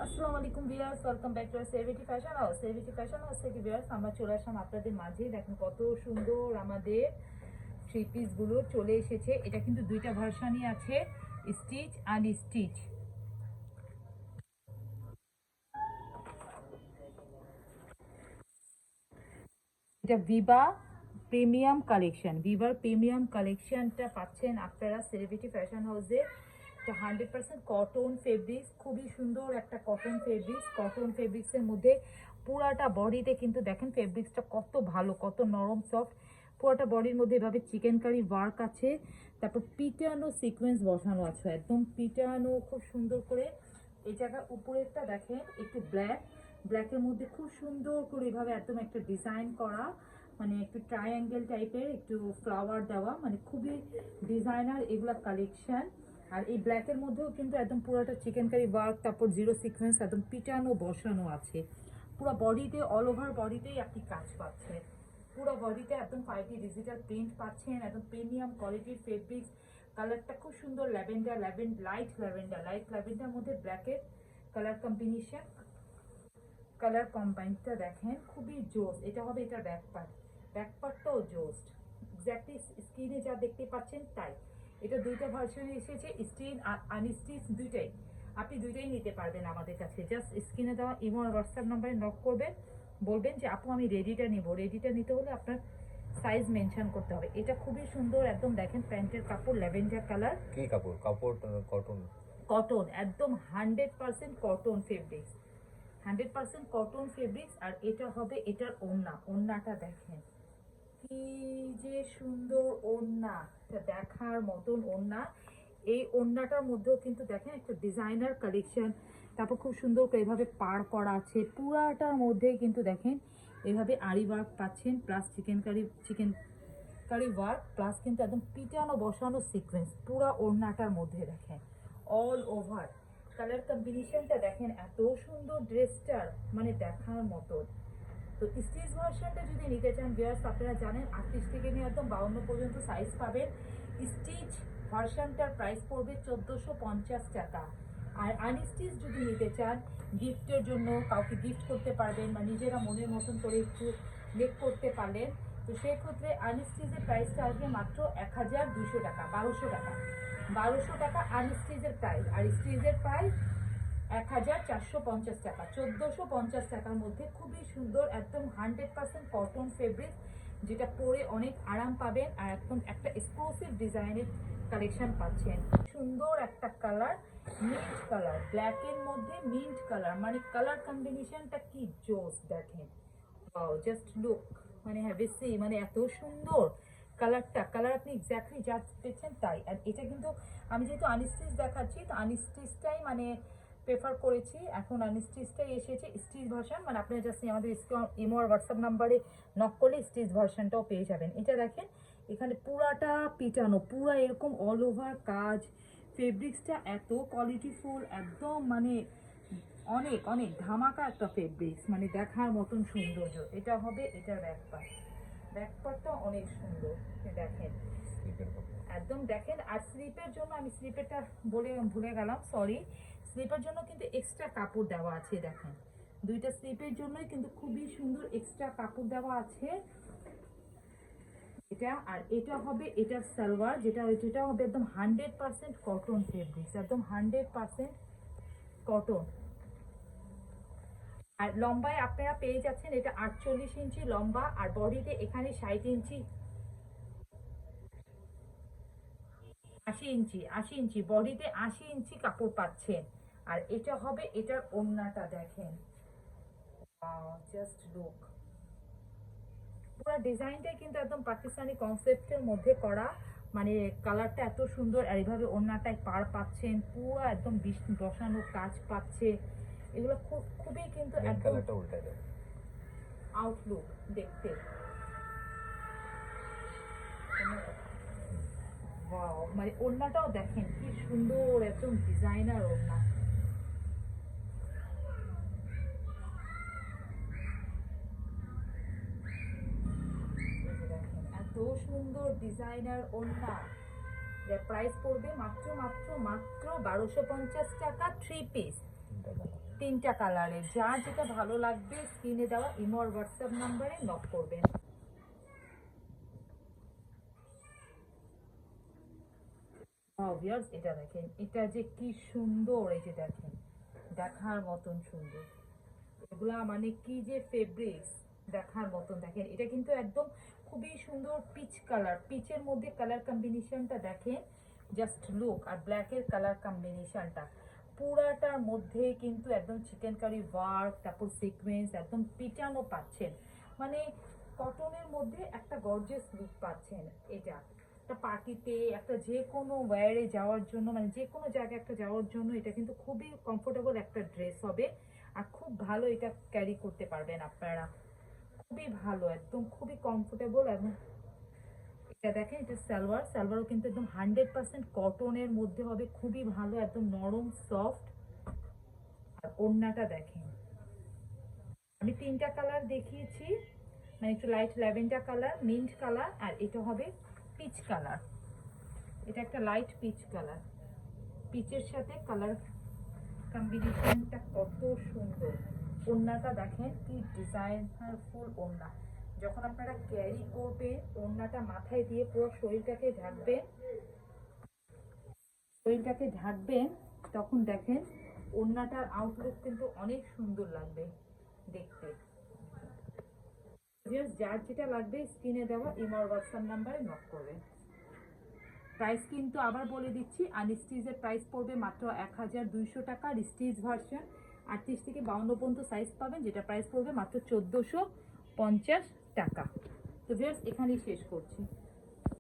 আসসালামু আলাইকুম viewers, welcome back to Seviti fashion house. Seviti fashion house থেকে ভিউয়ার্স আমরা চলে আসলাম আপনাদের মাঝে। দেখেন কত সুন্দর আমাদের থ্রি পিস গুলো চলে এসেছে। এটা কিন্তু দুইটা ভার্সনই আছে, স্টিচ আনস্টিচ। এটা ভিভার প্রিমিয়াম কালেকশনটা পাচ্ছেন আপনারা সেলিব্রিটি ফ্যাশন হাউসে। এটা 100% কটন ফেব্রিক্স, খুবই সুন্দর একটা কটন ফেব্রিক্স। কটন ফেব্রিক্সের মধ্যে পুরাটা বডিতে কিন্তু দেখেন ফেব্রিক্সটা কত ভালো, কত নরম সফট। পুরাটা বডির মধ্যে এভাবে চিকেন কারি ওয়ার্ক আছে, তারপর পিটানো সিকোয়েন্স বসানো আছে, একদম পিটানো খুব সুন্দর করে। এই জায়গার উপরেরটা দেখেন একটু ব্ল্যাকের মধ্যে খুব সুন্দর করে এভাবে একদম একটা ডিজাইন করা, মানে একটু ট্রায়াঙ্গেল টাইপের একটু ফ্লাওয়ার দেওয়া, মানে খুবই ডিজাইনার এগুলা কালেকশন। আর এই ব্ল্যাকের মধ্যেও কিন্তু একদম পুরোটা চিকেন কারি ওয়ার্ক, তারপর জিরো সিকোয়েন্স একদম পিটানো বসানো আছে। পুরো বডিতে অল ওভার বডিতেই আপনি কাজ পাচ্ছেন। পুরো বডিতে একদম 5D ডিজিটাল প্রিন্ট পাচ্ছেন, একদম প্রিমিয়াম কোয়ালিটির ফেব্রিক্স। কালারটা খুব সুন্দর লাইট ল্যাভেন্ডার মধ্যে ব্ল্যাকের কালার কম্বিনেশন। কালার কম্বাইনটা দেখেন খুবই জোস। এটা হবে এটার ব্যাক পার্টটাও জোস, এক্স্যাক্টলি স্ক্রিনে যা দেখতে পাচ্ছেন তাই। এটা দুইটা ভার্সনে এসেছে, স্টিচ আর আনস্টিচ দুইটাই। আপনি দুইটাই নিতে পারবেন আমাদের কাছে। জাস্ট স্ক্রিনে দেওয়া ইমো আর হোয়াটসঅ্যাপ নাম্বারে নক করবেন, বলবেন যে আপু আমি রেডিটা নিব। রেডিটা নিতে হলে আপনার সাইজ মেনশন করতে হবে। এটা খুবই সুন্দর একদম। দেখেন প্যান্টের কাপড় ল্যাভেন্ডার কালার। কি কাপড়? কাপড় কটন? কটন, একদম 100% কটন ফেব্রিক্স, 100% কটন ফেব্রিক্স। আর এটা হবে এটার ওড়নাটা দেখেন কি যে সুন্দর ওড়না, এটা দেখার মতন ওড়না। এই ওড়নাটার মধ্যেও কিন্তু দেখেন একটা ডিজাইনার কালেকশন, তারপর খুব সুন্দর করে এভাবে পার করা আছে। পুরাটার মধ্যে কিন্তু দেখেন এভাবে আরি ওয়ার্ক পাচ্ছেন, plus chicken curry work, plus কিন্তু একদম পিটানো বসানো সিকোয়েন্স পুরা ওড়নাটার মধ্যে দেখেন অল ওভার। কালার কম্বিনেশনটা দেখেন এত সুন্দর, ড্রেসটার মানে দেখার মতো। তো স্টিচ ভার্সনটা যদি নিতে চান ভিউয়ার্স, আপনারা জানেন 38 থেকে নিয়ে একদম 52 পর্যন্ত সাইজ পাবেন। স্টিচ ভার্সনটার প্রাইস পড়বে 1450 টাকা। আর আনস্টিচ যদি নিতে চান গিফটের জন্য, কাউকে গিফট করতে পারবেন বা নিজেরা মনের মতন করে একটু মেক করতে পারলেন, তো সেক্ষেত্রে আনস্টিচের প্রাইসটা আসবে মাত্র 1200 টাকা, 1200 টাকা আনস্টিচের প্রাইস। আর স্টিচের প্রাইস 1450 টাকা, 1450 টাকার মধ্যে খুবই সুন্দর একদম 100% কটন ফেব্রিক, যেটা পরে অনেক আরাম পাবেন। আর একদম একটা এক্সক্লুসিভ ডিজাইনের কালেকশন পাচ্ছেন। সুন্দর একটা কালার, মিন্ট কালার, ব্ল্যাকের মধ্যে মিন্ট কালার, মানে কালার কম্বিনেশনটা কি জোস দেখেন। ওয়াও, জাস্ট লুক, মানে হ্যাভি সি, মানে এত সুন্দর কালার আপনি এক্স্যাক্টলি যা পেয়েছেন তাই। আর এটা কিন্তু আমি যেহেতু আনস্টিচ দেখাচ্ছি, তো আনস্টিচটাই মানে প্রেফার করেছি। এখন আনস্টিচটাই এসেছে স্টিচ ভার্সন, মানে আপনি জাস্ট আমাদের ইমো আর হোয়াটসঅ্যাপ নাম্বারে নক করলে স্টিচ ভার্সনটাও পেয়ে যাবেন। এটা দেখেন এখানে পুরাটা পিটানো, পুরা এরকম অল ওভার কাজ। ফেব্রিক্সটা এত কোয়ালিটিফুল, একদম মানে অনেক অনেক ধামাকা একটা ফেব্রিক্স, মানে দেখার মতন সৌন্দর্য। এটা হবে এটার ব্যাকপার্টটা অনেক সুন্দর দেখেন একদম দেখেন। আর স্লিপের জন্য আমি স্লিপেরটা বলে ভুলে গেলাম, সরি। স্লিপের জন্য কিন্তু এক্সট্রা কাপড় দেওয়া আছে দেখেন, দুইটা স্লিপের জন্যই কিন্তু খুবই সুন্দর এক্সট্রা কাপড় দেওয়া আছে। এটা আর এটা হবে এটার সালোয়ার, যেটা হবে একদম 100% কটন ফেব্রিক্স, একদম 100% কটন। আর লম্বায় আপনারা পেয়ে যাচ্ছেন এটা 48 ইঞ্চি লম্বা, আর বডিতে এখানে 60 ইঞ্চি, 80 ইঞ্চি বডিতে 80 ইঞ্চি কাপড় পাচ্ছেন। আর এটা হবে এটার ওড়নাটা দেখেন, জাস্ট লুক। পুরো ডিজাইনটাই কিন্তু একদম পাকিস্তানি কনসেপ্টের মধ্যে করা, মানে কালারটা এত সুন্দর। আর এইভাবে ওড়নাটায় পার পাচ্ছেন, পুরো একদম বসানো কাজ পাচ্ছে। এগুলো খুবই কিন্তু একদম আউটলুক দেখতে। ওয়াও, মানে ওড়নাটাও দেখেন কি সুন্দর, একদম ডিজাইনার ওড়না। এত সুন্দর ডিজাইনার ওড়না, যার প্রাইস পড়বে মাত্র 1250 টাকা। থ্রি পিস 3টা কালারে, যার যেটা ভালো লাগবে স্ক্রিনে দেওয়া ইমো আর হোয়াটসঅ্যাপ নাম্বারে নক করবেন। ভিউয়ার্স এটা দেখেন, এটা যে কি সুন্দর, এই যে দেখেন দেখার মতন সুন্দর, এগুলা মানে কি যে ফেব্রিক্স দেখার মতন। দেখেন এটা কিন্তু একদম খুবই সুন্দর পিচ কালার, পিচের মধ্যে কালার কম্বিনেশনটা দেখেন, জাস্ট লুক। আর ব্ল্যাকের কালার কম্বিনেশনটা পুরাটার মধ্যে কিন্তু একদম চিকেন কারি ওয়ার্ক, তারপর সিকোয়েন্স, একদম পিটানো পাচ্ছেন, মানে কটনের মধ্যে একটা গর্জিয়াস লুক পাচ্ছেন। এটা একটা পার্টিতে, একটা যে কোনো ওয়্যারে যাওয়ার জন্য, মানে যে কোনো জায়গায় একটা যাওয়ার জন্য এটা কিন্তু খুবই কমফোর্টেবল একটা ড্রেস হবে। আর খুব ভালো এটা ক্যারি করতে পারবেন আপনারা, খুবই ভালো, একদম খুবই কমফোর্টেবল। এবং এটা দেখেন, এটা সালোয়ার, সালোয়ারও কিন্তু একদম 100% কটনের মধ্যে হবে, খুবই ভালো, একদম নরম সফট। আর ওড়নাটা দেখেন, আমি 3টা কালার দেখিয়েছি, মানে একটু light lavender colour, mint colour, আর এটা হবে পিচ কালার। এটা একটা লাইট পিচ কালার, পিচের সাথে কালার কম্বিনেশনটা কত সুন্দর। ওড়নাটা দেখেন কি ডিজাইনার ফুল ওড়না, যখন আপনারা ক্যারি করবেন ওড়নাটা মাথায় দিয়ে পুরো শরীরটাকে ঢাকবেন, তখন দেখেন ওড়নাটার আউটলুক কিন্তু অনেক সুন্দর লাগবে দেখতে। যার যেটা লাগবে স্ক্রিনে দেওয়া ইমো আর হোয়াটসঅ্যাপ নাম্বারে নক করবেন। প্রাইস কিন্তু আবার বলে দিচ্ছি, আনস্টিচের প্রাইস পড়বে মাত্র 1200 টাকা। আর স্টিচ ভার্সন 38 থেকে 52 পর্যন্ত সাইজ পাবেন, যেটা প্রাইস পড়বে মাত্র 1450 টাকা। তো ভিউয়ার্স এখানেই শেষ করছি।